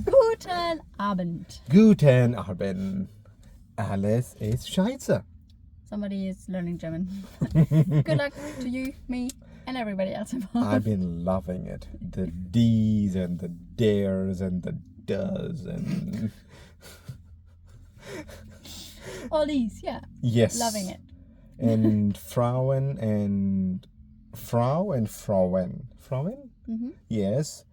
Guten Abend. Guten Abend. Alles ist scheiße. Somebody is learning German. Good luck to you, me, and everybody else involved. I've been loving it. The D's and the dares and the does and... All these, yeah. Yes. Loving it. And Frauen and... Frau and Frauen. Frauen? Mm-hmm. Yes.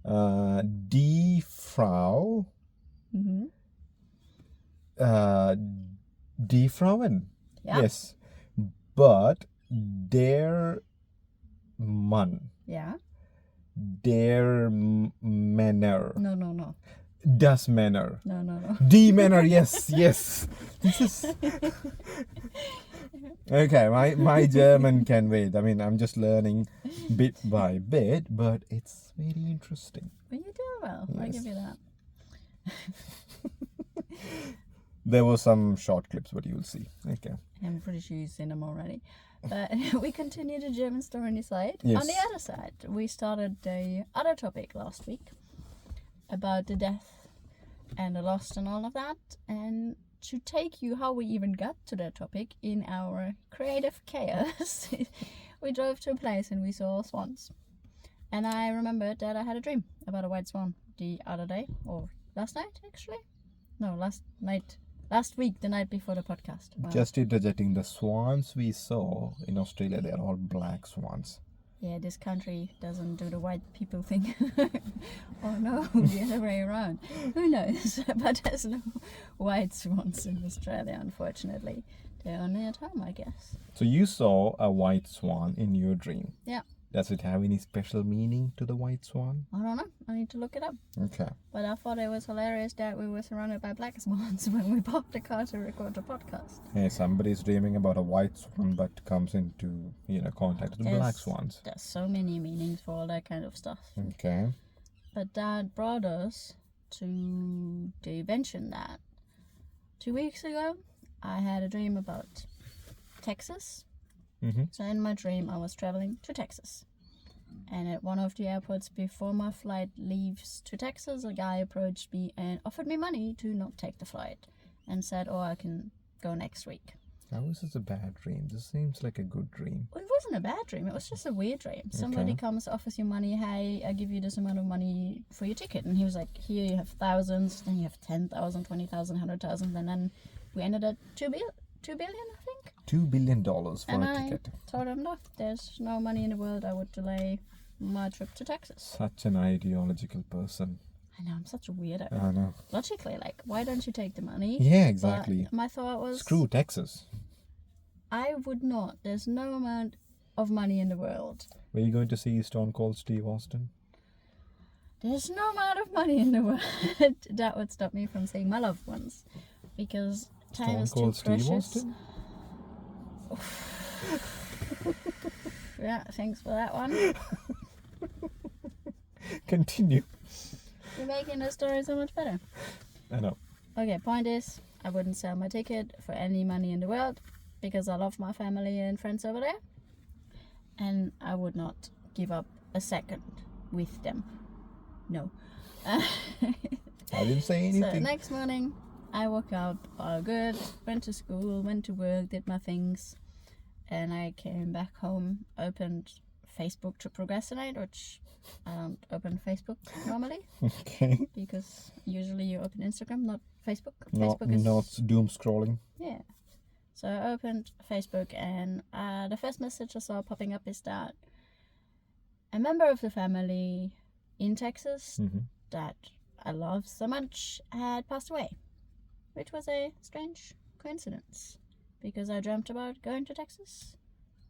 Die Frau. Mm-hmm. Die Frauen. Yeah. Yes. But der Mann. Yeah. Der Männer. No. Das Männer. No. Die Männer, yes. This is... Okay, my German can wait. I mean, I'm just learning bit by bit, but it's very interesting. Well, you do well. I'll Yes. give you that. There were some short clips, but you'll see. Okay. I'm pretty sure you've seen them already. But we continue the German story side. Yes. On the other side, we started the other topic last week about the death and the loss and all of that. And to take you how we even got to that topic in our creative chaos, we drove to a place and we saw swans. And I remembered that I had a dream about a white swan the other day, or last night actually. No, last week, the night before the podcast. Wow. Just interjecting, the swans we saw in Australia, they're all black swans. Yeah, this country doesn't do the white people thing. Or no, the other way around. Who knows? But there's no white swans in Australia, unfortunately. They're only at home, I guess. So you saw a white swan in your dream. Yeah. Does it have any special meaning to the white swan? I don't know. I need to look it up. Okay. But I thought it was hilarious that we were surrounded by black swans when we parked the car to record the podcast. Hey, somebody's dreaming about a white swan but comes into, contact with black swans. There's so many meanings for all that kind of stuff. Okay. But that brought us to the invention that 2 weeks ago I had a dream about Texas. Mm-hmm. So in my dream I was traveling to Texas. And at one of the airports before my flight leaves to Texas, a guy approached me and offered me money to not take the flight. And said, I can go next week. How is this a bad dream? This seems like a good dream. Well, it wasn't a bad dream. It was just a weird dream. Somebody comes, offers you money. Hey, I give you this amount of money for your ticket. And he was like, here you have thousands. Then you have 10,000, 20,000, 100,000. And then we ended at 2 billion, I think. $2 billion for And a ticket. I told him, no, there's no money in the world. I would delay my trip to Texas. Such an ideological person. I know, I'm such a weirdo. I know. Logically, why don't you take the money? Yeah, exactly. But my thought was, Screw Texas. I would not. There's no amount of money in the world. Were you going to see Stone Cold Steve Austin? There's no amount of money in the world that would stop me from seeing my loved ones. Because time is too Stone Cold Steve precious. Austin? Yeah, thanks for that one. Continue. You're making the story so much better. I know. Okay, point is, I wouldn't sell my ticket for any money in the world because I love my family and friends over there. And I would not give up a second with them. No. I didn't say So anything. next morning, I woke up all good, went to school, went to work, did my things. And I came back home, opened Facebook to procrastinate, which I don't open Facebook normally. Okay. Because usually you open Instagram, not Facebook. Not Facebook is... doom scrolling. Yeah. So I opened Facebook and the first message I saw popping up is that a member of the family in Texas that I love so much had passed away. Which was a strange coincidence. Because I dreamt about going to Texas.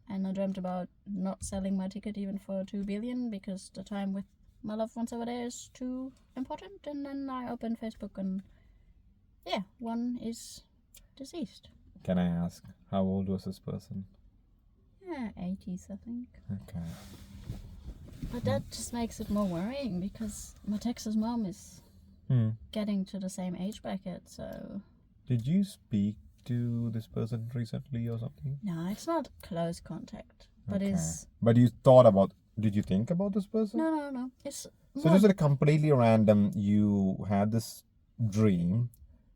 And I dreamt about not selling my ticket even for $2 billion because the time with my loved ones over there is too important. And then I opened Facebook and yeah, one is deceased. Can I ask, how old was this person? Yeah, 80s I think. Okay. But that just makes it more worrying because my Texas mom is getting to the same age bracket, so... Did you speak to this person recently or something? No, it's not close contact, but Okay. it's... But you thought about... Did you think about this person? No. It's So just like completely random, you had this dream,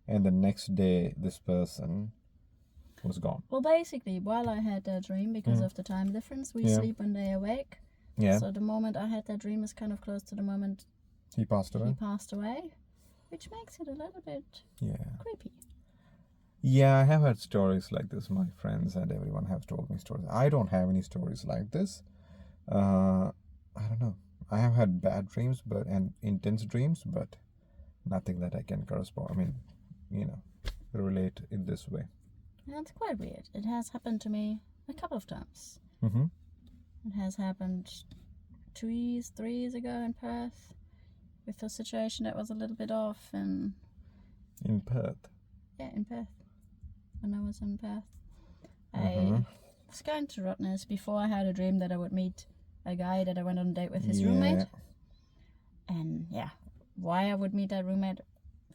and the next day this person was gone. Well, basically, while I had that dream, because of the time difference, we sleep when they awake. Yeah. So the moment I had that dream is kind of close to the moment He passed away. he passed away, which makes it a little bit creepy. Yeah, I have heard stories like this. My friends and everyone have told me stories. I don't have any stories like this. I don't know. I have had bad dreams, and intense dreams, but nothing that I can correspond. I mean, relate in this way. And it's quite weird. It has happened to me a couple of times. Mm-hmm. It has happened 3 years ago in Perth, with a situation that was a little bit off, and in Perth. Yeah, in Perth. When I was in Perth, I was going to Rottnest before I had a dream that I would meet a guy that I went on a date with his roommate. And why I would meet that roommate,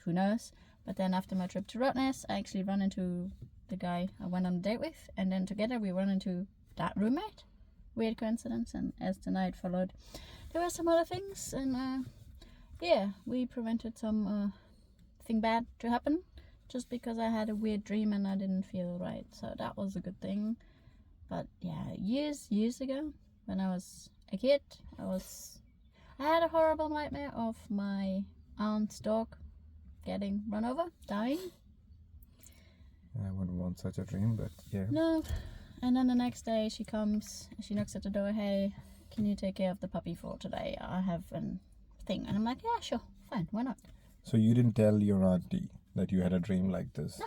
who knows? But then after my trip to Rottnest, I actually ran into the guy I went on a date with, and then together we ran into that roommate. Weird coincidence. And as the night followed, there were some other things, and we prevented some thing bad to happen, just because I had a weird dream and I didn't feel right. So that was a good thing. But years ago, when I was a kid, I had a horrible nightmare of my aunt's dog getting run over, dying. I wouldn't want such a dream, but yeah. No. And then the next day she comes, she knocks at the door, "Hey, can you take care of the puppy for today? I have a thing." And I'm like, "Yeah, sure, fine, why not?" So you didn't tell your auntie that you had a dream like this? No.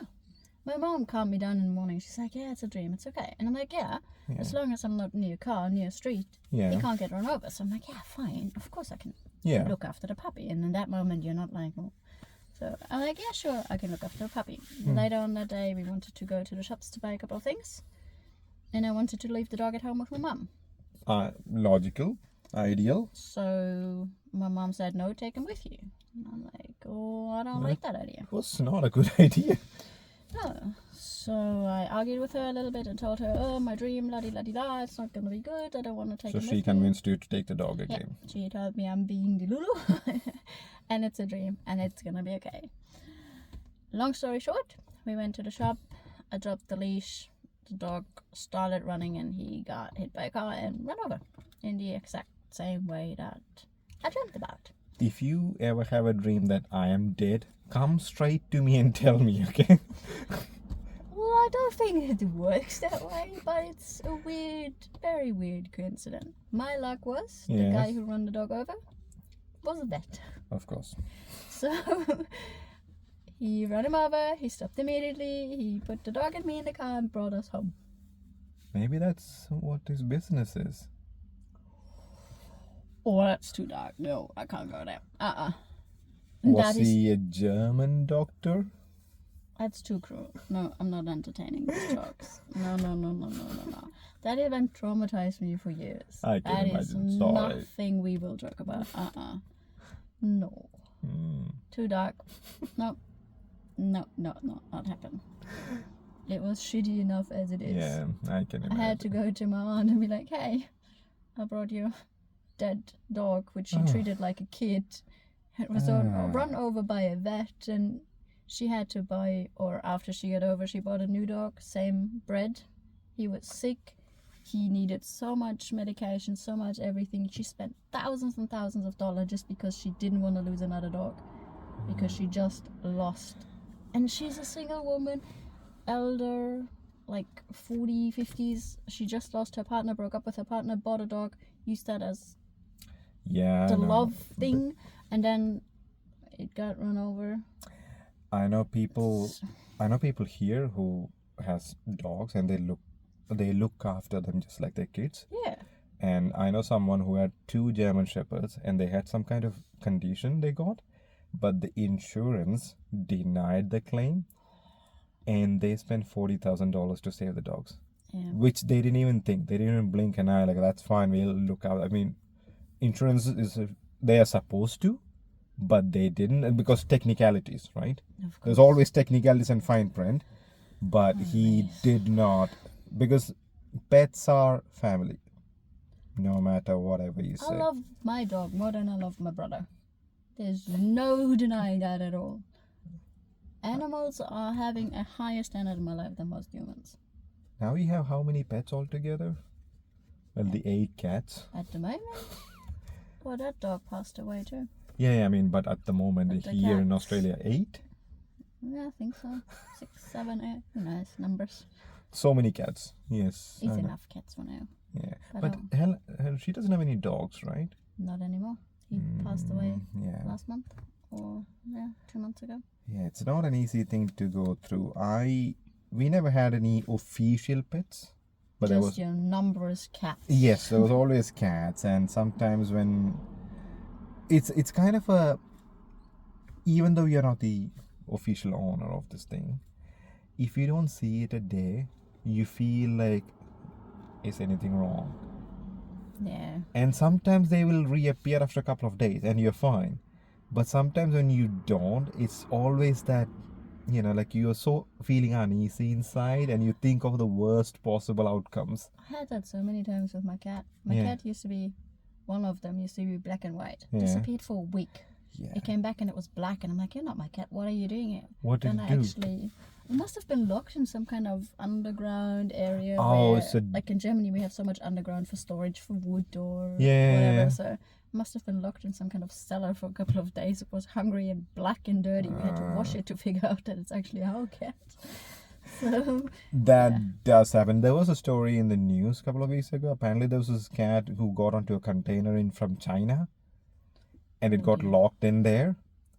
My mom calmed me down in the morning. She's like, "Yeah, it's a dream, it's okay." And I'm like, yeah, as long as I'm not near a car, near a street, he can't get run over. So I'm like, yeah, fine, of course I can look after the puppy. And in that moment, you're not like, oh. So I'm like, yeah, sure, I can look after the puppy. Later on that day, we wanted to go to the shops to buy a couple of things. And I wanted to leave the dog at home with my mum. Logical, ideal. So my mum said, "No, take him with you." And I'm like, "Oh, I don't like that idea." It was not a good idea. No. So I argued with her a little bit and told her, "Oh, my dream, la-di-la-di-la, it's not going to be good. I don't want to take him with me." So she convinced you to take the dog again. Yeah, she told me I'm being the Lulu. And it's a dream and it's going to be okay. Long story short, we went to the shop. I dropped the leash. The dog started running and he got hit by a car and run over in the exact same way that I dreamt about. If you ever have a dream that I am dead, come straight to me and tell me, okay? Well, I don't think it works that way, but it's a weird, very weird coincidence. My luck was the guy who ran the dog over was a vet. Of course. So he ran him over, he stopped immediately, he put the dog and me in the car and brought us home. Maybe that's what his business is. Oh, that's too dark. No, I can't go there. Was he a German doctor? That's too cruel. No, I'm not entertaining these jokes. No. That event traumatized me for years. I can imagine. Sorry. Nothing we will joke about. No. Too dark. No, not happen. It was shitty enough as it is. Yeah, I can imagine. I had to go to my aunt and be like, "Hey, I brought you a dead dog, which she treated like a kid. It was run over by a vet, and she had to buy, or after she got over, she bought a new dog, same breed. He was sick. He needed so much medication, so much everything. She spent thousands and thousands of dollars just because she didn't want to lose another dog, because she just lost. And she's a single woman, elder, like 40, 50s. She just lost her partner, broke up with her partner, bought a dog, used that as the love thing, and then it got run over. I know people here who has dogs and they look after them just like their kids. Yeah. And I know someone who had 2 German Shepherds and they had some kind of condition they got, but the insurance denied the claim and they spent $40,000 to save the dogs. Yeah. Which they didn't even think. They didn't even blink an eye, like, that's fine, we'll look out. I mean, insurance is, they are supposed to, but they didn't, because technicalities, right? There's always technicalities and fine print, but he did not, because pets are family. no matter whatever you I say. love my dog more than I love my brother. There's no denying that at all. Animals are having a higher standard in my life than most humans. Now you have how many pets altogether? Well, the 8 cats. At the moment? Well, that dog passed away too. Yeah, I mean, but at the moment But the here in cats. Australia, 8? Yeah, I think so. 6, 7, 8. Who knows? Numbers. So many cats. Yes. It's I know. enough cats for now. Yeah. But, But Helen, she doesn't have any dogs, right? not anymore. He passed away Yeah. last month. Or, 2 months ago. Yeah, it's not an easy thing to go through. We never had any official pets. But there Just was your numbers cats. Yes, there was always cats, and sometimes when it's kind of a, even though you're not the official owner of this thing, if you don't see it a day, you feel like, is anything wrong? Yeah. And sometimes they will reappear after a couple of days and you're fine. But sometimes when you don't, it's always that, like you're so feeling uneasy inside and you think of the worst possible outcomes. I had that so many times with my cat. My Yeah. cat used to be, one of them used to be black and white. Yeah. Disappeared for a week. Yeah. It came back and it was black, and I'm like, you're not my cat. What are you doing here? What did Then it I do? actually, it must have been locked in some kind of underground area. Oh, where, so- like in Germany, we have so much underground for storage for wood or Yeah. whatever. So it must have been locked in some kind of cellar for a couple of days. It was hungry and black and dirty. We had to wash it to figure out that it's actually our cat. So That does happen. There was a story in the news a couple of weeks ago. Apparently, there was this cat who got onto a container from China, and it got locked in there.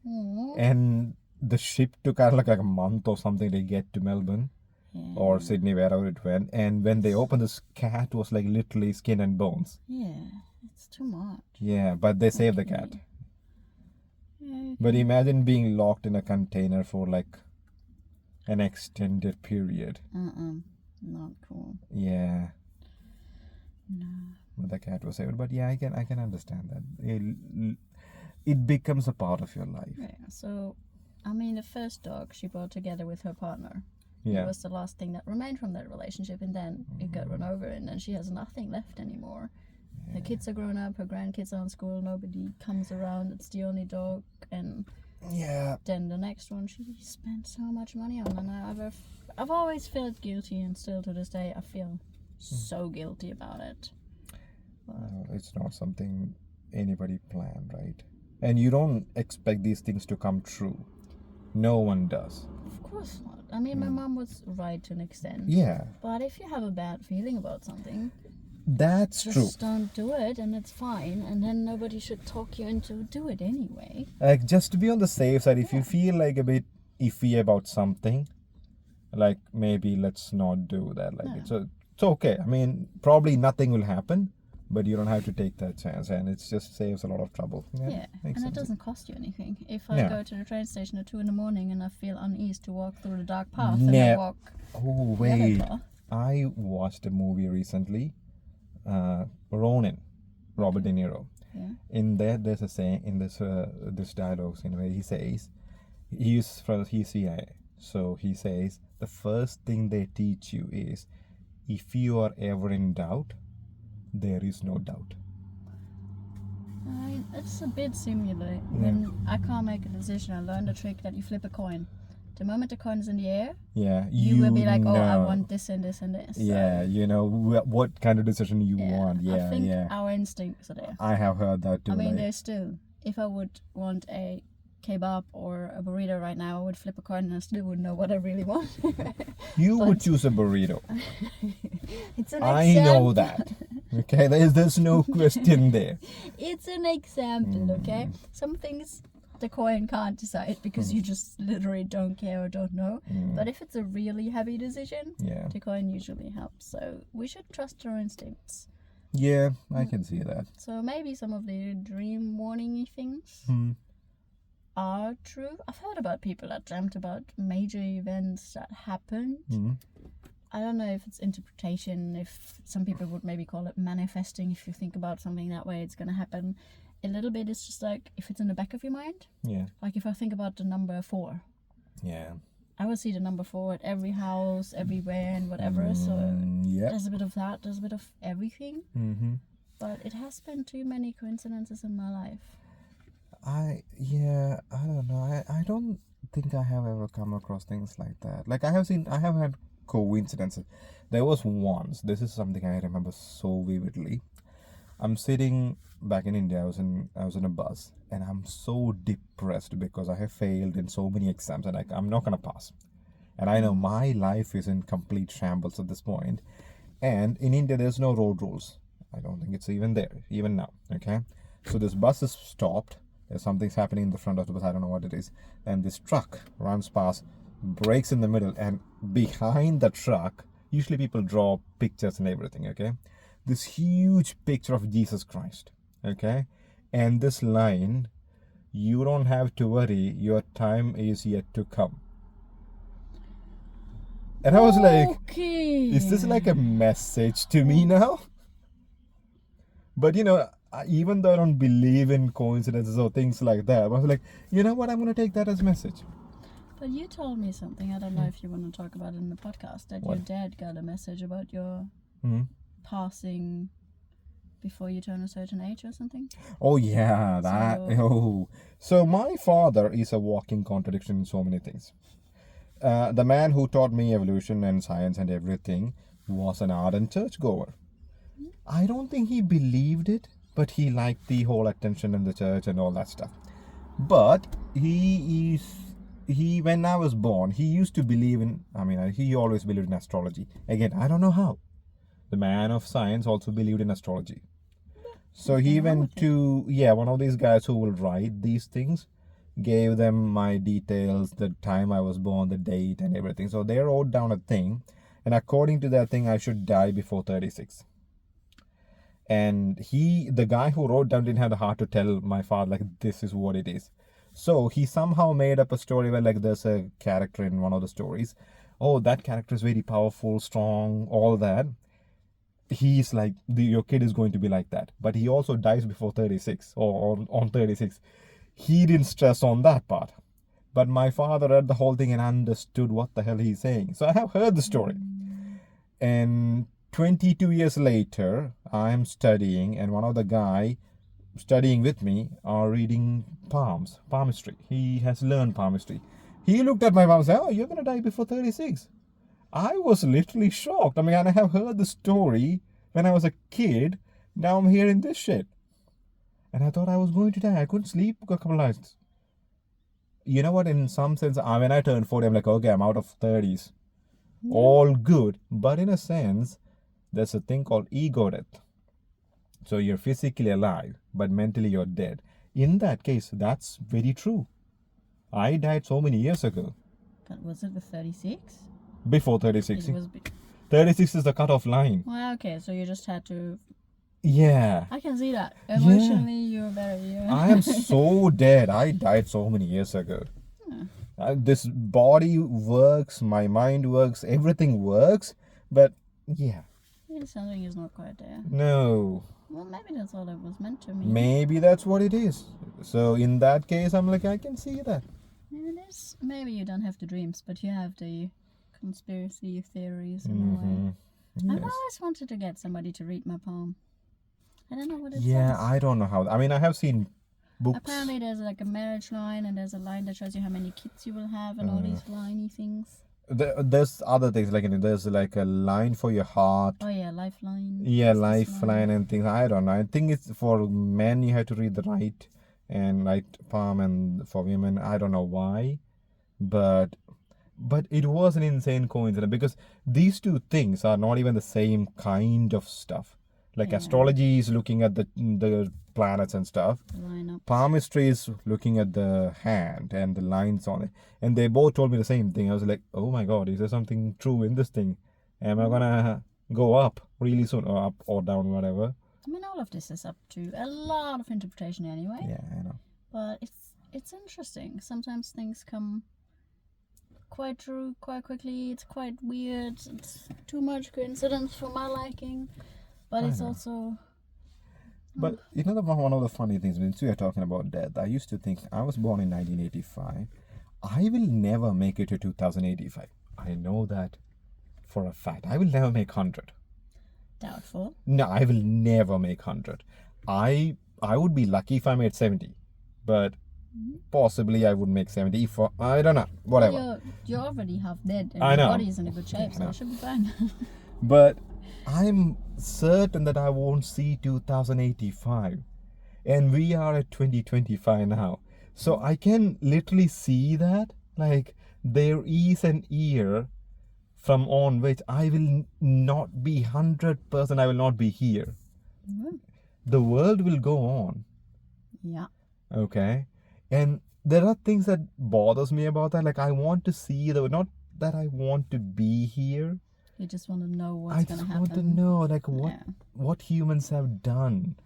aw, And the ship took like a month or something to get to Melbourne yeah. or Sydney, wherever it went. And when they opened, this cat was like literally skin and bones. Yeah, it's too much. Yeah, but they saved the cat. Yeah, But imagine being locked in a container for like an extended period. not cool. Yeah. No. But the cat was saved. But yeah, I can understand that. It becomes a part of your life. Yeah, so, I mean, the first dog she brought together with her partner. Yeah. It was the last thing that remained from that relationship, and then it got run over, and then she has nothing left anymore. Her kids are grown up, her grandkids are in school, nobody comes around, it's the only dog, and Yeah. then the next one she spent so much money on, and I've always felt guilty, and still to this day I feel so guilty about it. It's not something anybody planned, right? And you don't expect these things to come true. No one does. Of course not. I mean, my mom was right to an extent. Yeah, But if you have a bad feeling about something, that's true. just don't do it, and it's fine. And then nobody should talk you into do it anyway. Like, just to be on the safe side, if you feel like a bit iffy about something, like maybe let's not do that. Like it's okay. I mean, probably nothing will happen, but you don't have to take that chance, and it just saves a lot of trouble. Yeah, makes and it sense. doesn't cost you anything. If I Yeah. go to the train station at 2 a.m. and I feel uneasy to walk through the dark path, and I Yeah. walk Oh the other wait, path. I watched a movie recently, Ronin, Robert De Niro. Yeah. In there, there's a saying in this dialogue scene where he says, he's CIA, so he says the first thing they teach you is, if you are ever in doubt, there is no doubt. It's a bit similar. When I can't make a decision, I learned a trick that you flip a coin. The moment the coin is in the air, Yeah, you will be like, oh, I know. want this and this and this. So Yeah, you know what kind of decision you want. Yeah, I think yeah. our instincts are there. I have heard that too. I mean, like- there's still, if I would want a kebab or a burrito right now, I would flip a coin and I still wouldn't know what I really want. you would choose a burrito. It's an I example. know that. Okay, there's no question there. It's an example, okay? Some things the coin can't decide because you just literally don't care or don't know. But if it's a really heavy decision, Yeah, the coin usually helps. So we should trust our instincts. yeah, I can see that. So maybe some of the dream warning-y things are true. I've heard about people that dreamt about major events that happened. I don't know if it's interpretation, if some people would maybe call it manifesting. If you think about something that way, it's going to happen. A little bit, it's just like if it's in the back of your mind. Yeah, Like if I think about the number 4, yeah. I will see the number 4 at every house, everywhere, and whatever. So Yeah. there's a bit of that. There's a bit of everything. but it has been too many coincidences in my life. I don't know. I don't think I have ever come across things like that. Like I have had coincidences. There was once, this is something I remember so vividly. I'm sitting back in India. I was in a bus, and I'm so depressed because I have failed in so many exams, and I'm not gonna pass. And I know my life is in complete shambles at this point. And in India, there's no road rules. I don't think it's even there, even now. Okay, so this bus is stopped. There's something's happening in the front of the bus. I don't know what it is. And this truck runs past, breaks in the middle, and behind the truck, usually people draw pictures and everything. Okay, this huge picture of Jesus Christ. Okay, and this line, "You don't have to worry. Your time is yet to come." And I was like, Okay. is this like a message to me now? But even though I don't believe in coincidences or things like that, I was like, you know what? I'm going to take that as a message. But you told me something. I don't know if you want to talk about it in the podcast. That What? your dad got a message about your Hmm. passing before you turn a certain age or something. Oh, yeah. So my father is a walking contradiction in so many things. The man who taught me evolution and science and everything was an ardent churchgoer. I don't think he believed it, but he liked the whole attention in the church and all that stuff. But when I was born, he used to believe in, he always believed in astrology. Again, I don't know how. The man of science also believed in astrology. So he went to, one of these guys who will write these things, gave them my details, the time I was born, the date and everything. So they wrote down a thing, and according to that thing, I should die before 36. And the guy who wrote down didn't have the heart to tell my father, like, this is what it is. So he somehow made up a story where, like, there's a character in one of the stories. Oh, that character is very powerful, strong, all that. He's like, your kid is going to be like that. But he also dies before 36 or on 36. He didn't stress on that part. But my father read the whole thing and understood what the hell he's saying. So I have heard the story. And 22 years later, I'm studying, and one of the guy studying with me are reading palmistry. He has learned palmistry. He looked at my mom and said, "Oh, you're going to die before 36. I was literally shocked. I have heard the story when I was a kid. Now I'm hearing this shit. And I thought I was going to die. I couldn't sleep a couple of nights. You know what? In some sense, when I turned 40, I'm like, okay, I'm out of 30s. Yeah. All good. But in a sense, there's a thing called ego death. So you're physically alive, but mentally you're dead. In that case, that's very true. I died so many years ago. But was it with 36? Before 36. It was 36 is the cutoff line. Well, okay, so you just had to... Yeah. I can see that. Emotionally, you're very... I am so dead. I died so many years ago. Yeah. This body works, my mind works, everything works, but yeah. Maybe something is not quite there. No. Well, maybe that's all it was meant to me. Maybe that's what it is. So in that case, I'm like, I can see that. Maybe you don't have the dreams, but you have the conspiracy theories in a way. Yes. I've always wanted to get somebody to read my palm. I don't know what it says. Yeah, I don't know how. I have seen books. Apparently there's like a marriage line, and there's a line that shows you how many kids you will have, and all these liney things. There's other things, like there's like a line for your heart. Oh yeah, lifeline. Yeah, lifeline and things. I don't know. I think it's for men you have to read the right and right palm, and for women I don't know why, but it was an insane coincidence because these two things are not even the same kind of stuff. Like astrology is looking at the planets and stuff. Palmistry is looking at the hand and the lines on it. And they both told me the same thing. I was like, oh my God, is there something true in this thing? Am I gonna go up really soon, or up or down, whatever? All of this is up to a lot of interpretation anyway. Yeah, I know. But it's interesting. Sometimes things come quite true quite quickly. It's quite weird. It's too much coincidence for my liking. But it's also... But one of the funny things, when we are talking about death, I used to think, I was born in 1985. I will never make it to 2085. I know that for a fact. I will never make 100. Doubtful. No, I will never make 100. I would be lucky if I made 70, but possibly I would make 70 for, I don't know, whatever. Well, you're already half dead and I your know. body's in a good shape, so it should be fine. But I'm certain that I won't see 2085, and we are at 2025 now. So I can literally see that, like, there is an year from on which I will not be 100%, I will not be here. The world will go on. Yeah. Okay. And there are things that bothers me about that. Like, I want to see not that I want to be here. You just want to know what's I going to just happen. want to know, like, Yeah. what humans have done.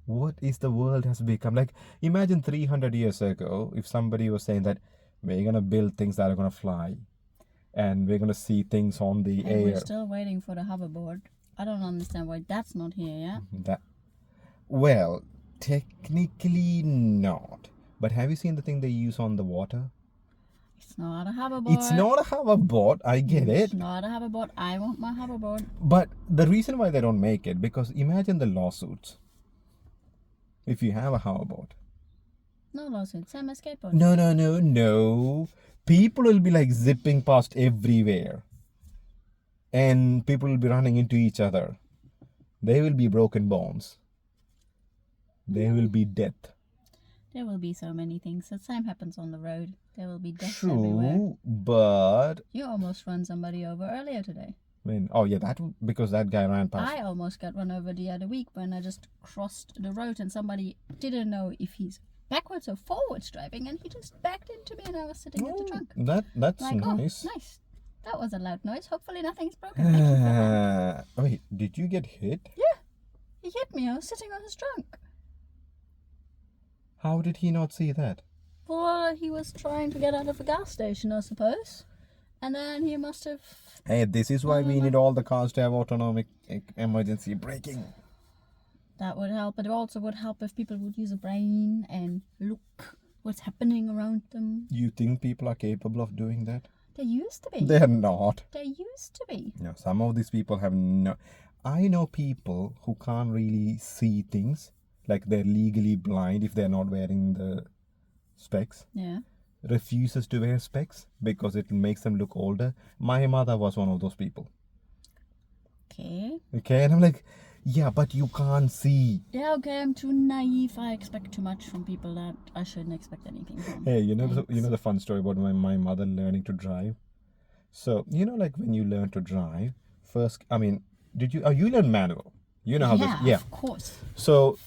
What is the world has become. Like, imagine 300 years ago, if somebody was saying that we're going to build things that are going to fly and we're going to see things on the And air. we're still waiting for the hoverboard. I don't understand why that's not here yet. Well, technically not. But have you seen the thing they use on the water? It's not a hoverboard. It's not a hoverboard, I get It's it. not a hoverboard. I want my hoverboard. But the reason why they don't make it, because imagine the lawsuits. If you have a hoverboard. No lawsuit. Same as skateboard. No. People will be like zipping past everywhere. And people will be running into each other. There will be broken bones. There will be death. There will be so many things. The same happens on the road. There will be deaths everywhere. True, but You almost ran somebody over earlier today. because that guy ran past. I almost got run over the other week when I just crossed the road and somebody didn't know if he's backwards or forwards driving, and he just backed into me and I was sitting at the trunk. That's Like, nice. oh, nice. That was a loud noise. Hopefully nothing's broken. Thank you for that. Wait, did you get hit? Yeah, he hit me. I was sitting on his trunk. How did he not see that? Well, he was trying to get out of a gas station, I suppose. And then he must have... Hey, this is why we need all the cars to have autonomic emergency braking. That would help. It also would help if people would use a brain and look what's happening around them. You think people are capable of doing that? They used to be. They're not. They used to be. No, some of these people have no... I know people who can't really see things. Like, they're legally blind if they're not wearing the specs. Yeah. Refuses to wear specs because it makes them look older. My mother was one of those people. Okay. Okay, and I'm like, yeah, but you can't see. Yeah, okay, I'm too naive. I expect too much from people that I shouldn't expect anything from. Hey, you know the fun story about my mother learning to drive? So, like when you learn to drive, first, I mean, you learn manual. You know how this, yeah. Of course. So,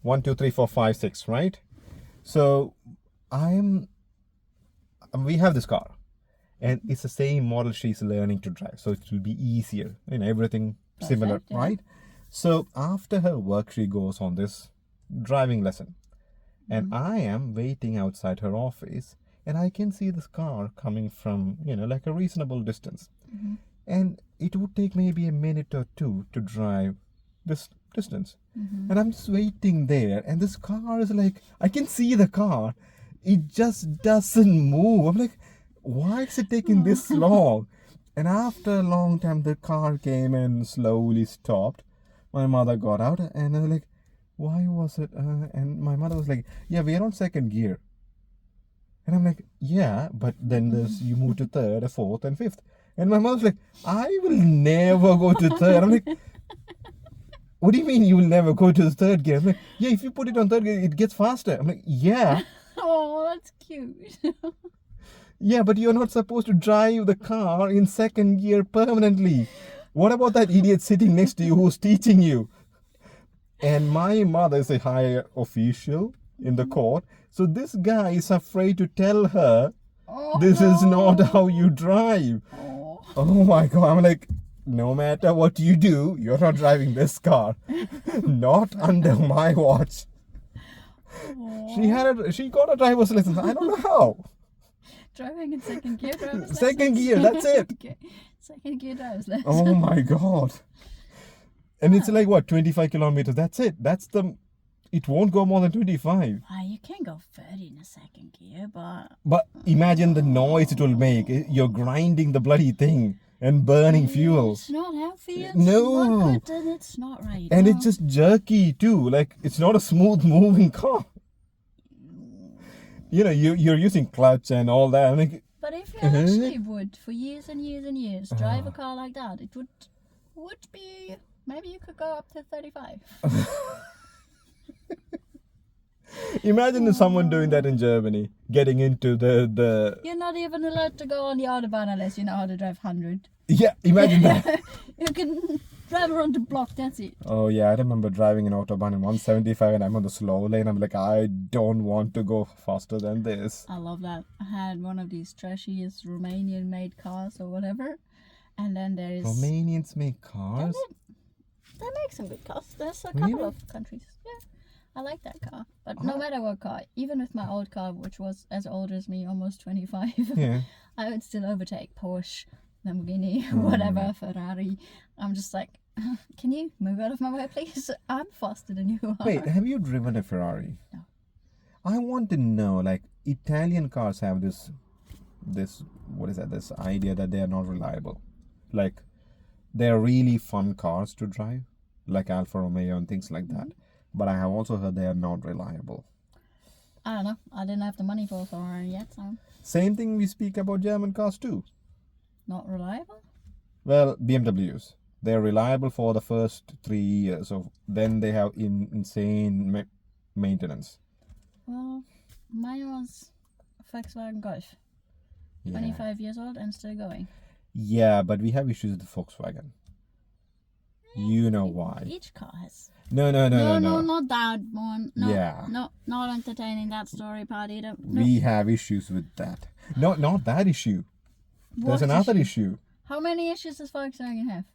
1, 2, 3, 4, 5, 6, right? So, we have this car. And it's the same model she's learning to drive. So, it will be easier. Everything similar, yeah. right? So, after her work, she goes on this driving lesson. And I am waiting outside her office. And I can see this car coming from, like a reasonable distance. Mm-hmm. And it would take maybe a minute or two to drive this distance. Mm-hmm. And I'm just waiting there. And this car is like, I can see the car. It just doesn't move. I'm like, why is it taking this long? And after a long time, the car came and slowly stopped. My mother got out and I was like, why was it? And my mother was like, yeah, we're on second gear. And I'm like, yeah, but then you move to third, a fourth, and fifth. And my mother's like, I will never go to third. I'm like, what do you mean you will never go to the third gear? I'm like, yeah, if you put it on third gear, it gets faster. I'm like, yeah. Oh, that's cute. Yeah, but you're not supposed to drive the car in second gear permanently. What about that idiot sitting next to you who's teaching you? And my mother is a higher official in the court. So this guy is afraid to tell her, this is not how you drive. Oh my God. I'm like, no matter what you do, you're not driving this car. Not under my watch. She got a driver's license. I don't know how. Driving in second gear driver's Second license. gear, that's it. Okay. Second gear driver's license. Oh my God. And it's like, what, 25 kilometers? That's it. It won't go more than 25. You can go 30 in a second gear, but... But imagine the noise it will make. You're grinding the bloody thing. and burning fuel. It's not healthy. It's No. not good, and it's not right. And no. it's just jerky too. Like, it's not a smooth moving car. You know, you're using clutch and all that. I mean, But if you actually would, for years and years and years, drive a car like that, it would be, maybe you could go up to 35. imagine someone doing that in Germany, getting into the You're not even allowed to go on the Autobahn unless you know how to drive 100. yeah. Imagine that. You can drive around the block, that's it. Oh yeah, I remember driving an autobahn in 175, and I'm on the slow lane. I'm like, I don't want to go faster than this. I love that. I had one of these trashiest Romanian-made cars or whatever, and then there is Romanians make cars. they make some good cars. There's a couple Really? of countries. Yeah, I like that car. But no matter what car, even with my old car, which was as old as me, almost 25, Yeah. I would still overtake Porsche, Lamborghini, whatever, Ferrari. I'm just like, can you move out of my way, please? I'm faster than you are. Wait, have you driven a Ferrari? No. I want to know, like, Italian cars have this what is that? This idea that they are not reliable. Like, they're really fun cars to drive, like Alfa Romeo and things like that. But I have also heard they are not reliable. I don't know. I didn't have the money for a Ferrari yet, so Same thing we speak about German cars too. not reliable. Well, BMWs. They're reliable for the first 3 years. So then they have insane maintenance. Well, mine was a Volkswagen Golf. 25 years old and still going. Yeah, but we have issues with the Volkswagen. You know why? Each car has. No, Not that one. No, Yeah. no, not entertaining that story part either. No. We have issues with that. No, not that issue. There's What another issue. How many issues does Volkswagen have?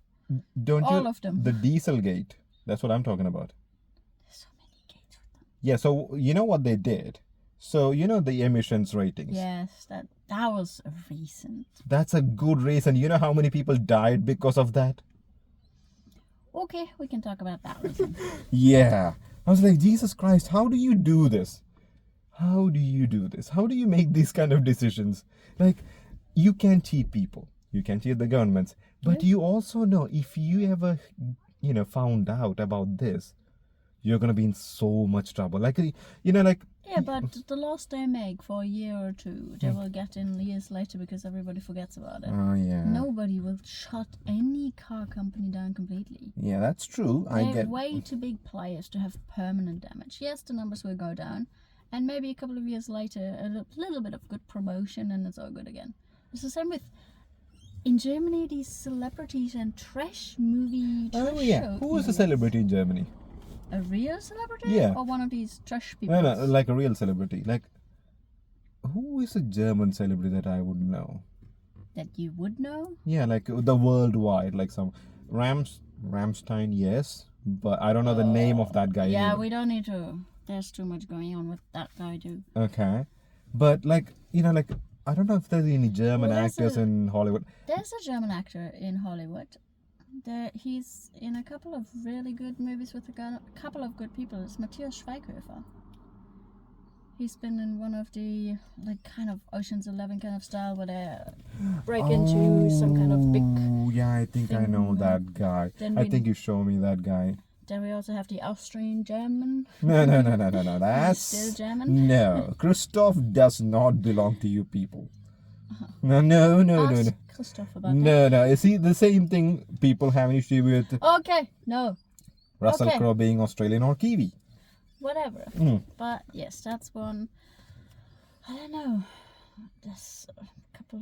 Don't you? All of them. The Dieselgate. That's what I'm talking about. There's so many gates with them. Yeah, so you know what they did? So you know the emissions ratings. Yes, that was recent. That's a good reason. You know how many people died because of that? Okay, we can talk about that reason. Yeah. I was like, Jesus Christ, how do you do this? How do you do this? How do you make these kind of decisions? Like, you can cheat people. You can cheat the governments. But you also know if you ever, found out about this, you're going to be in so much trouble. Like, like... Yeah, but the loss they make for a year or two, they will get in years later because everybody forgets about it. Oh, yeah. Nobody will shut any car company down completely. Yeah, that's true. They're way too big players to have permanent damage. Yes, the numbers will go down, and maybe a couple of years later, a little bit of good promotion, and it's all good again. It's the same with, in Germany, these celebrities and trash movie. Oh, yeah. Who was a celebrity in Germany? A real celebrity? Yeah. Or one of these trash people? No, like a real celebrity. Like, who is a German celebrity that I would know? That you would know? Yeah, like the worldwide, like some Rammstein, yes, but I don't know the name of that guy. Yeah, either. we don't need to. There's too much going on with that guy too. Okay, but like I don't know if there's any German actors in Hollywood. There's a German actor in Hollywood. He's in a couple of really good movies with a couple of good people. It's Matthias Schweighöfer. He's been in one of the kind of Ocean's 11 kind of style where they break into some kind of big. Oh yeah, I think I know that guy. I think you show me that guy. Then we also have the Austrian German. No. That's still German. No, Christoph does not belong to you people. No. Ask Christoph about that. No. You see, the same thing people have an issue with Okay, no. Russell Crowe being Australian or Kiwi. Whatever. But yes, that's one. I don't know. There's a couple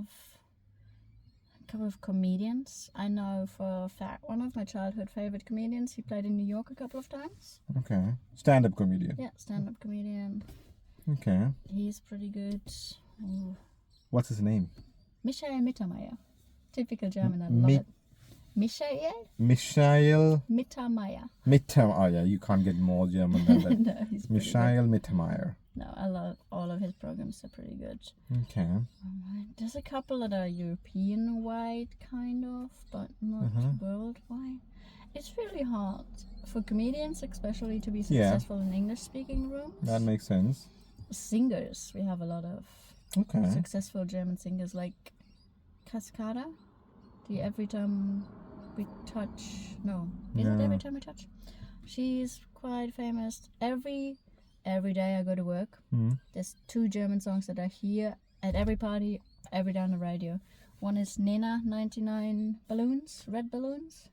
of comedians. I know for a fact one of my childhood favorite comedians. He played in New York a couple of times. Okay. Stand-up comedian. Yeah, stand-up comedian. Okay. He's pretty good. Oh. What's his name? Michael Mittermeier. Typical German. I love it. Michael Mittermeier. Oh yeah, you can't get more German than that. No, he's pretty Michael Mittermeier. No, I love all of his programs. They're pretty good. Okay. There's a couple that are European-wide, kind of, but not worldwide. It's really hard for comedians, especially, to be successful in English-speaking rooms. That makes sense. Singers, we have a lot of successful German singers like Cascada. The Every Time We Touch. No, is it Yeah. Every Time We Touch? She's quite famous. Every day I go to work, there's 2 German songs that I hear at every party, every day on the radio. One is Nena 99 Balloons, Red Balloons.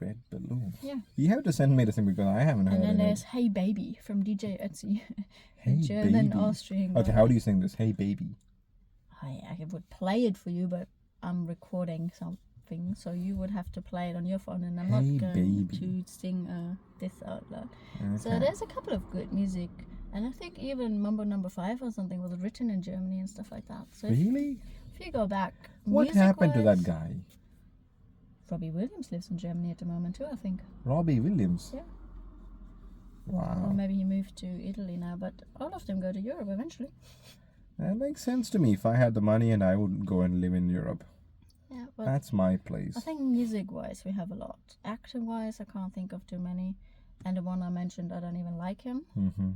Red Balloon. Yeah. You have to send me the thing because I haven't heard And then it. there's Hey Baby from DJ Ötzi. Hey German, Baby. Austrian. Okay, guy. how do you sing this? Hey Baby. I would play it for you, but I'm recording something, so you would have to play it on your phone, and I'm Hey not going Baby. to sing this out loud. So Okay. there's a couple of good music, and I think even Mambo Number 5 or something was written in Germany and stuff like that. So Really? if you go back, What happened to that music-wise, guy? Robbie Williams lives in Germany at the moment too, I think. Robbie Williams? Yeah. Wow. Or maybe he moved to Italy now, but all of them go to Europe eventually. That makes sense to me. If I had the money and I would go and live in Europe. Yeah, but That's my place. I think music-wise we have a lot. Acting-wise I can't think of too many. And the one I mentioned, I don't even like him. Mm-hmm.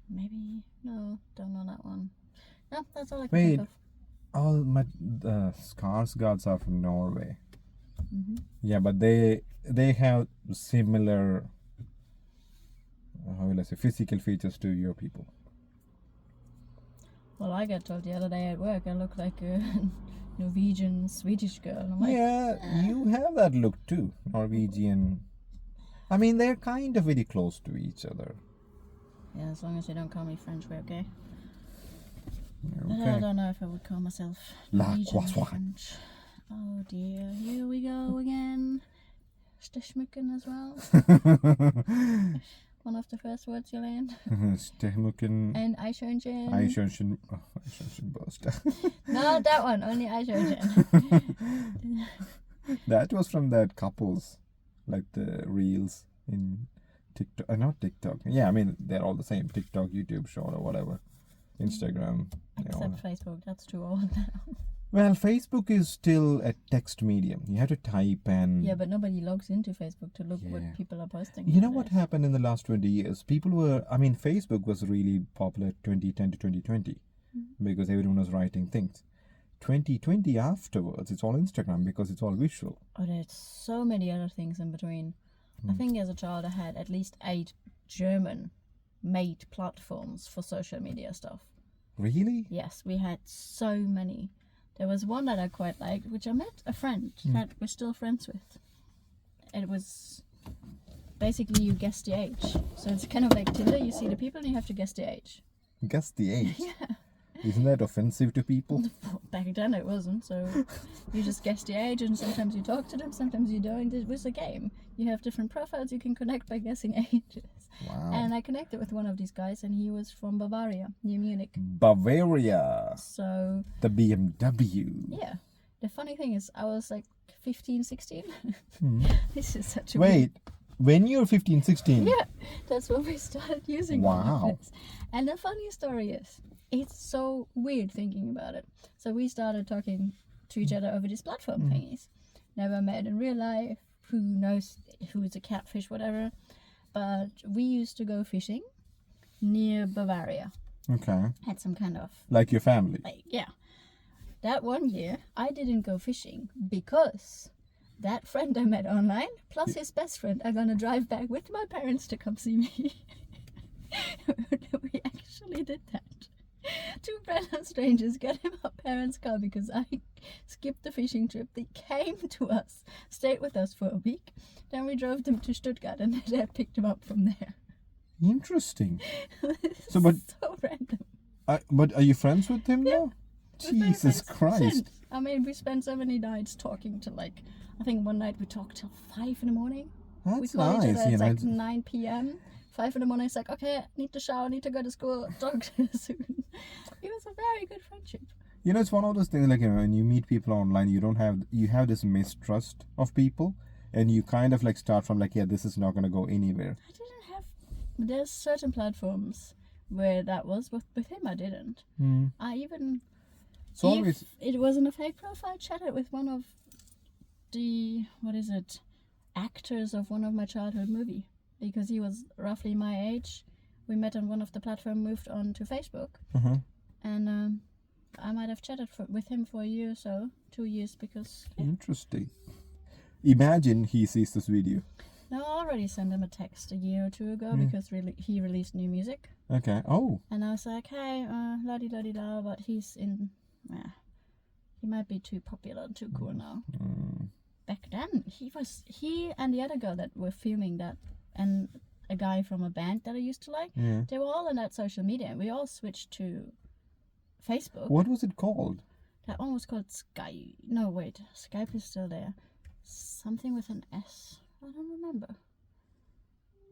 Maybe, no, don't know that one. No, that's all I can Wait. think of. All my Skarsgårds are from Norway. Mm-hmm. Yeah, but they have similar, how will I say, physical features to your people. Well, I got told the other day at work I look like a Norwegian Swedish girl. And I'm like, Yeah, you have that look too, Norwegian. I mean, they're kind of very close to each other. yeah, as long as you don't call me French, we're okay. But I Okay. don't know if I would call myself La Norwegian or croissant. French. Oh dear, here we go again. Stechmücken as well. One of the first words you learned. Stehmucken. And Eichhörnchen. Eichhörnchenbörste. No, that one, only Eichhörnchen. That was from that couples, like the reels in TikTok. Not TikTok. Yeah, I mean, they're all the same. TikTok, YouTube short or whatever. Instagram. they all- Except Facebook, that's too old now. Well, Facebook is still a text medium. You have to type and... Yeah, but nobody logs into Facebook to look Yeah. what people are posting. You know what nowadays. happened in the last 20 years? People were... I mean, Facebook was really popular 2010 to 2020 because everyone was writing things. 2020 afterwards, it's all Instagram because it's all visual. Oh, there's so many other things in between. I think as a child I had at least 8 German-made platforms for social media stuff. Really? Yes, we had so many. There was one that I quite liked, which I met a friend that we're still friends with. It was basically you guess the age. So it's kind of like Tinder, you see the people and you have to guess the age. Guess the age. Yeah. Isn't that offensive to people? Back then it wasn't, so you just guess the age and sometimes you talk to them, sometimes you don't. It was a game. You have different profiles you can connect by guessing ages. Wow. And I connected with one of these guys and he was from Bavaria, near Munich. Bavaria. So, The BMW. yeah. The funny thing is, I was like 15, 16. This is such a Wait, when you're 15, 16? Yeah, that's when we started using all of Wow. this. And the funny story is, it's so weird thinking about it. So we started talking to each other over these platform thingies. Never met in real life. Who knows who is a catfish, whatever. But we used to go fishing near Bavaria. Okay. Had some kind of, Like your family. like, yeah. That one year, I didn't go fishing because that friend I met online, plus his best friend, are gonna drive back with my parents to come see me. We actually did that. 2 random strangers got in my parents' car because I skipped the fishing trip. They came to us, stayed with us for a week. Then we drove them to Stuttgart and they picked them up from there. Interesting. It's So, but- so random. But are you friends with him now? We're very Jesus friends Christ. since. I mean, we spent so many nights talking to like, I think one night we talked till 5 in the morning. We That's call each nice. other, You it's know, like 9 p.m. 5 in the morning, it's like, okay, need to shower, need to go to school, talk to you soon. It was a very good friendship. you know, it's one of those things like, you know, when you meet people online, you have this mistrust of people, and you kind of like start from like, yeah, this is not going to go anywhere. I didn't have, there's certain platforms where that was, but with him I didn't. I even, It's always, if it wasn't a fake profile, chatted with one of the, actors of one of my childhood movie. Because he was roughly my age. We met on one of the platform, moved on to Facebook. uh-huh. And I might have chatted with him for a year or so, 2 years, because Interesting. Imagine he sees this video. no, I already sent him a text a year or 2 ago Yeah. because he released new music, Okay. Oh. and I was like, hey, la di da di da, but he's in, he might be too popular and too cool now. Back then, he and the other girl that were filming that, and a guy from a band that I used to like, Yeah. they were all on that social media, and we all switched to Facebook. What was it called? That one was called Skype. No, wait, Skype is still there. Something with an S. I don't remember.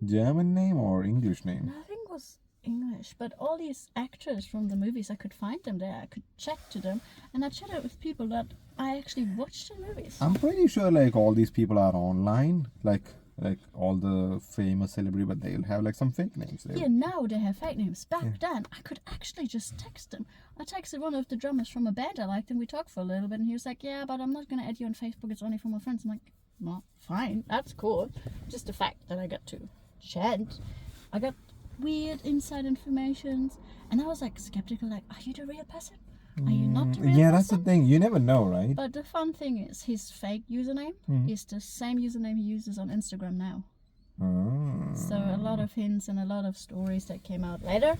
German name or English name? No, I think it was English. But all these actors from the movies, I could find them there. I could chat to them, and I chatted with people that I actually watched in movies. I'm pretty sure like all these people are online, like all the famous celebrity, but they'll have like some fake names. Yeah, now they have fake names. Back then, I could actually just text them. I texted one of the drummers from a band I liked, and we talked for a little bit, and he was like, yeah, but I'm not going to add you on Facebook. It's only for my friends. I'm like, well, fine. That's cool. Just the fact that I got to chat. I got weird inside information, and I was like skeptical, like, are you the real person? Are you not the real Yeah, person? that's the thing. You never know, right? But the fun thing is, his fake username is the same username he uses on Instagram now. Ah, So a lot of hints and a lot of stories that came out later.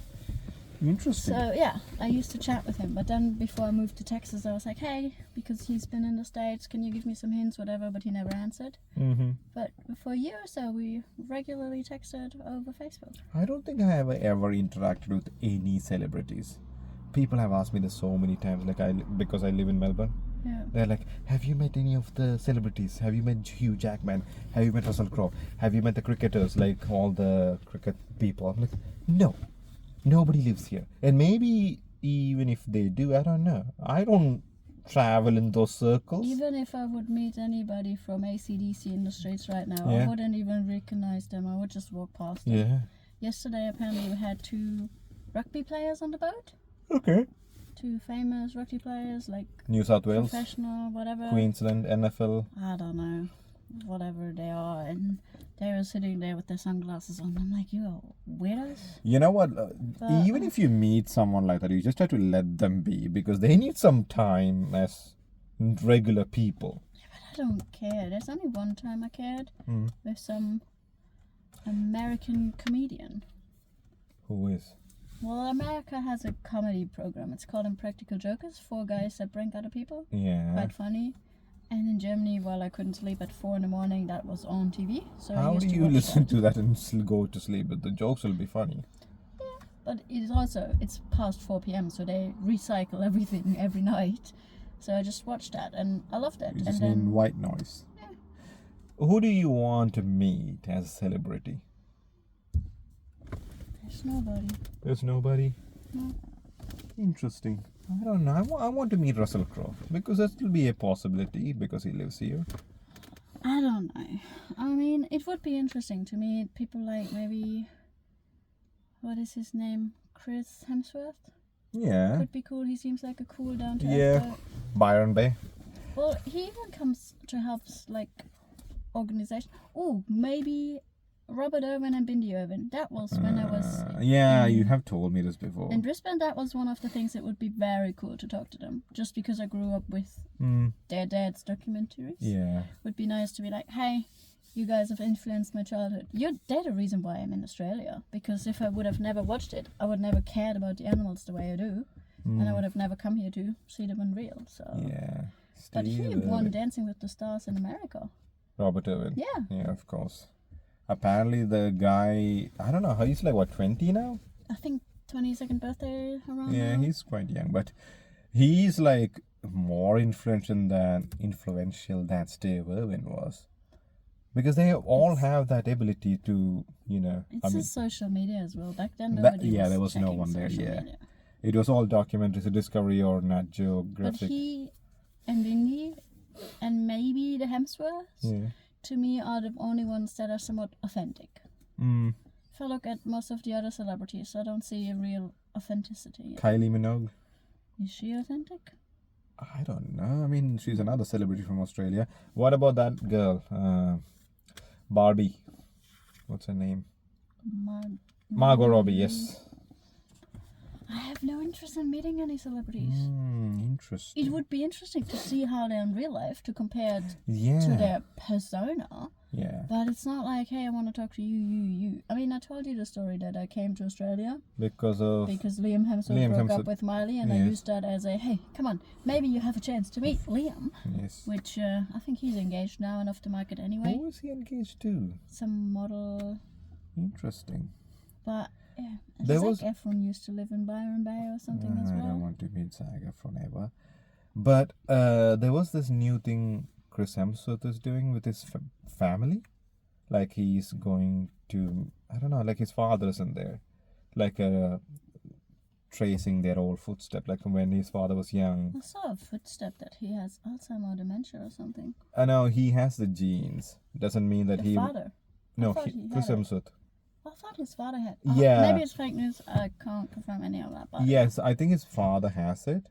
interesting. So yeah, I used to chat with him. But then before I moved to Texas, I was like, hey, because he's been in the States, can you give me some hints, whatever? But he never answered. Mm-hmm. But for a year or so, we regularly texted over Facebook. I don't think I have ever interacted with any celebrities. People have asked me this so many times, because I live in Melbourne. Yeah. They're like, have you met any of the celebrities? Have you met Hugh Jackman? Have you met Russell Crowe? Have you met the cricketers, like all the cricket people? I'm like, no, nobody lives here. And maybe even if they do, I don't know. I don't travel in those circles. Even if I would meet anybody from AC/DC in the streets right now, I Yeah. wouldn't even recognize them. I would just walk past them. Yeah. Yesterday, apparently, we had 2 rugby players on the boat. Okay. 2 famous rugby players, like New South Wales, professional, whatever. Queensland, NFL. I don't know, whatever they are, and they were sitting there with their sunglasses on. I'm like, you are weirdos. You know what? Even if you meet someone like that, you just have to let them be because they need some time as regular people. But I don't care. There's only one time I cared Mm. with some American comedian. Who is? Well, America has a comedy program. It's called Impractical Jokers. 4 guys that prank other people. Yeah. Quite funny. And in Germany, while I couldn't sleep at 4 a.m, that was on TV. So I How used do to you watch listen that. to that and still go to sleep? But the jokes will be funny. But it's past 4 p.m, so they recycle everything every night. So I just watched that and I loved it. You And just then need white noise. Who do you want to meet as a celebrity? there's nobody. There's nobody. No. Interesting. I don't know. I want to meet Russell Crowe because that will be a possibility because he lives here. I don't know. I mean, it would be interesting to meet people like maybe, what is his name? Chris Hemsworth? Yeah. Could be cool. He seems like a cool down to Yeah. Byron Bay. Well, he even comes to help like organization. Oh, maybe Robert Irwin and Bindi Irwin. That was when I was Yeah, in- you have told me this before. in Brisbane. That was one of the things that would be very cool to talk to them. Just because I grew up with Mm, their dad's documentaries. yeah. Would be nice to be like, hey, you guys have influenced my childhood. They're the reason why I'm in Australia. Because if I would have never watched it, I would never cared about the animals the way I do. And I would have never come here to see them in real. So. Yeah. But he Steve won Irwin. Dancing with the Stars in America. Robert Irwin. Yeah. Yeah, of course. Apparently the guy, I don't know, he's like what, 20 now? I think 22nd birthday around Yeah, now. he's quite young, but he's like more influential than Steve Irwin was. Because they all have that ability to, It's just social media as well. Back then, That- nobody yeah, was there was no checking one there, social yeah. media. it was all documentaries, a Discovery or Nat But Geographic. he and Bindi and maybe the Hemsworths, Yeah. to me, are the only ones that are somewhat authentic. Mm. If I look at most of the other celebrities, I don't see a real authenticity. Kylie Minogue. Is she authentic? I don't know. I mean, she's another celebrity from Australia. What about that girl? Barbie. What's her name? Margot Robbie, yes. I have no interest in meeting any celebrities. Interesting. It would be interesting to see how they're in real life to compare it Yeah. to their persona. Yeah. But it's not like, hey, I want to talk to you. I mean, I told you the story that I came to Australia Because Liam Hemsworth broke up with Miley, and I Yes. used that as a, hey, come on, maybe you have a chance to meet Liam. Yes. Which I think he's engaged now and off the market anyway. Who is he engaged to? Some model. Interesting. But yeah, There Zac was- Efron used to live in Byron Bay or something as I well. don't want to meet Zac Efron ever. But there was this new thing Chris Hemsworth is doing with his family. Like he's going to, I don't know, like his father isn't there. Like tracing their old footstep, like from when his father was young. I saw a footstep that he has Alzheimer's or dementia or something. I know he has the genes. Doesn't mean that The he. father. No, I thought he Chris had it. Hemsworth. I thought his father had. Yeah. Maybe it's fake news. I can't confirm any of that. But Yes, I think his father has it,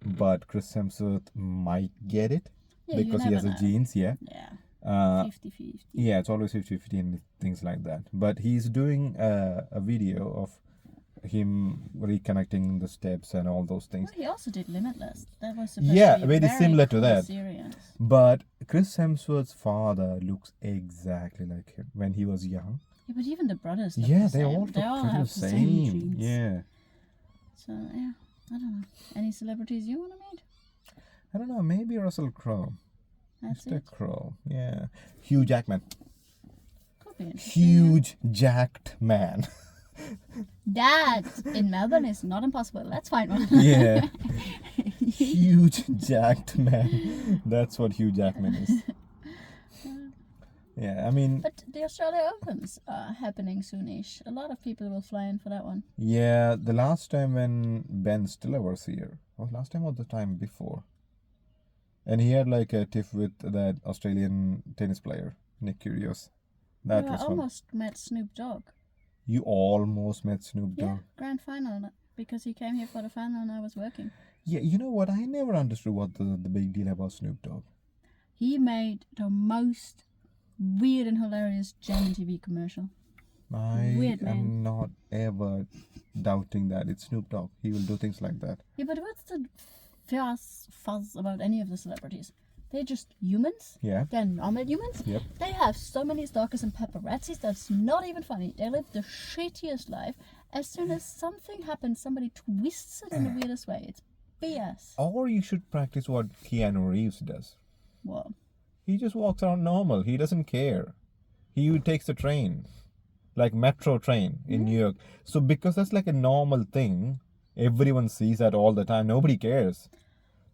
but Chris Hemsworth might get it yeah, you because he has never the know. genes. Yeah. Yeah. 50-50. 50-50. Yeah, it's always 50-50 and things like that. But he's doing a video of him reconnecting the steps and all those things. Well, he also did Limitless. That was supposed Yeah, to be very similar to cool that. Serious. But Chris Hemsworth's father looks exactly like him when he was young. Yeah, but even the brothers. Look Yeah, the they same. all look They all pretty have the the same. genes. Yeah. So yeah, I don't know. Any celebrities you want to meet? I don't know, maybe Russell Crowe. That's Mr. it. Crowe. Yeah. Hugh Jackman. Could be interesting. Huge jacked man. That in Melbourne is not impossible. Let's find one. Yeah. Huge jacked man. That's what Hugh Jackman is. Yeah, I mean, But the Australia Opens are happening soonish. A lot of people will fly in for that one. yeah, the last time when Ben Stiller was here, was last time or the time before? And he had like a tiff with that Australian tennis player, Nick Kyrgios. That I was fun. almost met Snoop Dogg. You almost met Snoop Dogg. Yeah, grand final. Because he came here for the final and I was working. Yeah, you know what? I never understood what the big deal about Snoop Dogg. He made the most weird and hilarious German TV commercial. I Weird, man. am not ever doubting that it's Snoop Dogg. He will do things like that. Yeah, but what's the fuzz about any of the celebrities? They're just humans. Yeah. They're normal humans. Yep. They have so many stalkers and paparazzis that's not even funny. They live the shittiest life. As soon as something happens, somebody twists it in the weirdest way. It's BS. Or you should practice what Keanu Reeves does. What? He just walks around normal. He doesn't care. He takes the train, like metro train in New York. So because that's like a normal thing, everyone sees that all the time. Nobody cares.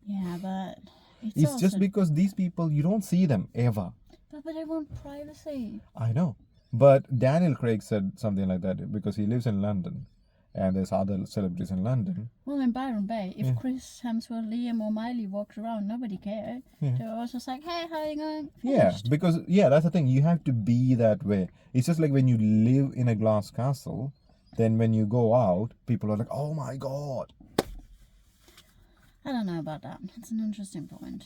Yeah, but It's also, just because these people, you don't see them ever. But they want privacy. I know. But Daniel Craig said something like that because he lives in London and there's other celebrities in London. Well, in Byron Bay, if Chris Hemsworth, Liam, or Miley walked around, nobody cared. Yeah. They were all just like, hey, how you going? Yeah, Finished. because, that's the thing. You have to be that way. It's just like when you live in a glass castle, then when you go out, people are like, oh my God. I don't know about that. It's an interesting point.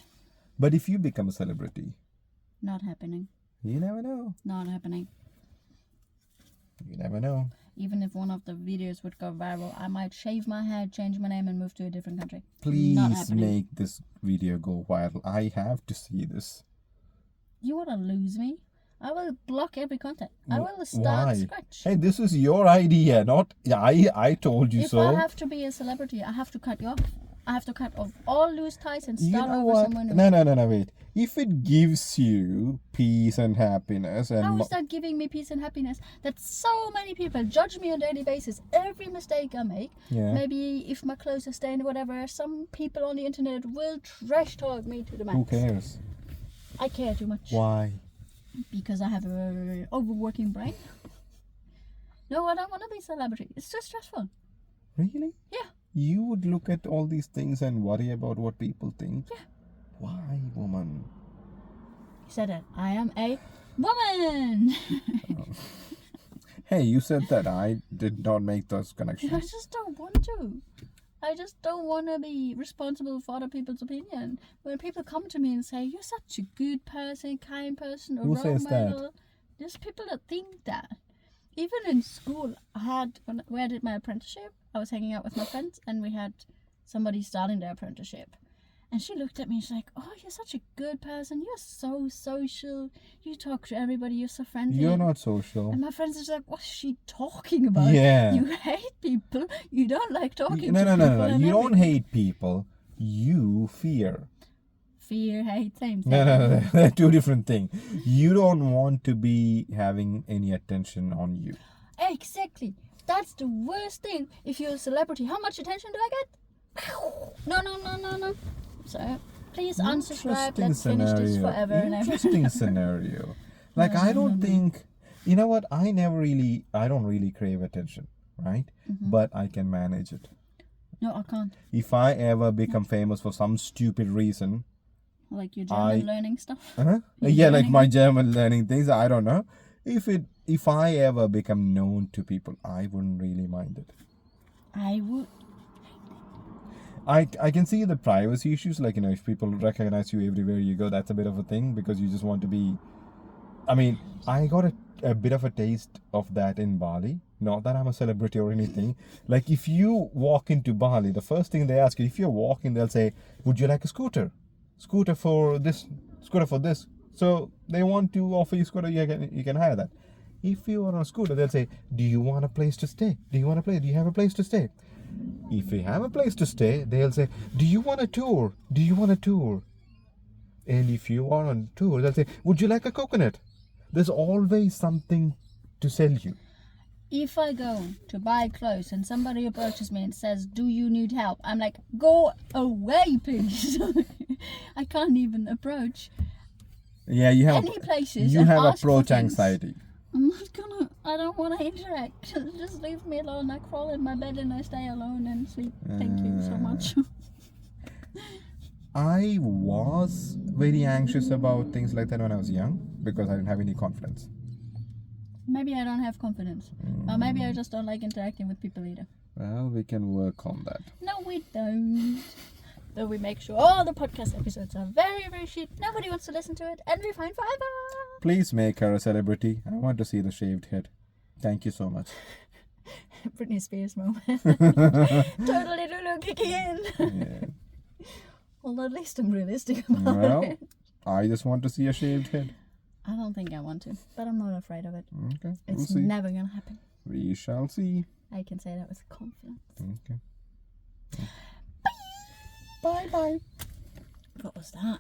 But if you become a celebrity, Not happening. you never know. Not happening. You never know. Even if one of the videos would go viral, I might shave my head, change my name, and move to a different country. Not Please happening. make this video go viral. I have to see this. You want to lose me? I will block every content. I will Why? start scratch. Hey, this is your idea, not I told you If so. I have to be a celebrity, I have to cut you off. I have to cut off all loose ties and You start know over what? someone new. No, wait. If it gives you peace and happiness and How is that giving me peace and happiness? That so many people judge me on a daily basis. Every mistake I make, Yeah. maybe if my clothes are stained or whatever, some people on the internet will trash talk me to the max. Who cares? I care too much. Why? Because I have a overworking brain. No, I don't want to be a celebrity. It's too stressful. Really? Yeah. You would look at all these things and worry about what people think? Yeah. Why, woman? He said it. I am a woman. Hey, you said that. I did not make those I connections. just don't want to. I just don't want to be responsible for other people's opinion. When people come to me and say, you're such a good person, kind person, or Who role says that? model, there's people that think that. even in school, when I did my apprenticeship, I was hanging out with my friends, and we had somebody starting their apprenticeship. And she looked at me and she's like, "Oh, you're such a good person. You're so social. You talk to everybody. You're so friendly." You're not social. And my friends are like, "What's she talking about? Yeah. You hate people. You don't like talking No, to no, people." no, no, no. and You don't everything." hate people. You fear. Fear, hate, same thing. No, no, no. They're two different things. You don't want to be having any attention on you. Exactly. That's the worst thing. If you're a celebrity, how much attention do I get? No. So, please unsubscribe. Let's finish this forever and ever. Interesting scenario. Like, I don't think, you know what? I don't really crave attention, right? But I can manage it. No, I can't. If I ever become famous for some stupid reason, Like your German learning stuff. yeah, like my German learning things, I don't know. If I ever become known to people, I wouldn't really mind it. I would. I can see the privacy issues, like, if people recognize you everywhere you go, that's a bit of a thing, because you just want to be... I mean, I got a bit of a taste of that in Bali. Not that I'm a celebrity or anything. Like, if you walk into Bali, the first thing they ask you, if you're walking, they'll say, "Would you like a scooter? Scooter for this, scooter for this." So they want to offer you scooter, you can hire that. If you are on a scooter, they'll say, "Do you want a place to stay? Do you have a place to stay?" If you have a place to stay, they'll say, "Do you want a tour? Do you want a tour?" And if you are on a tour, they'll say, "Would you like a coconut?" There's always something to sell you. If I go to buy clothes and somebody approaches me and says, "Do you need help?" I'm like, "Go away, please." I can't even approach Yeah, you have any places. you and have ask for approach things. anxiety. I'm not gonna. I don't want to interact. Just leave me alone. I crawl in my bed and I stay alone and sleep. Thank you so much. I was very anxious about things like that when I was young because I didn't have any confidence. Maybe I don't have confidence. Or maybe I just don't like interacting with people either. Well, we can work on that. No, we don't. Though we make sure all the podcast episodes are very, very cheap. Nobody wants to listen to it, and we're fine forever. Please make her a celebrity. I want to see the shaved head. Thank you so much. Britney Spears moment. Totally Lulu kicking in. Yeah. Well, at least I'm realistic about it. I just want to see a shaved head. I don't think I want to, but I'm not afraid of it. Okay, It's we'll see. never gonna happen. We shall see. I can say that with confidence. Okay. Bye bye. What was that?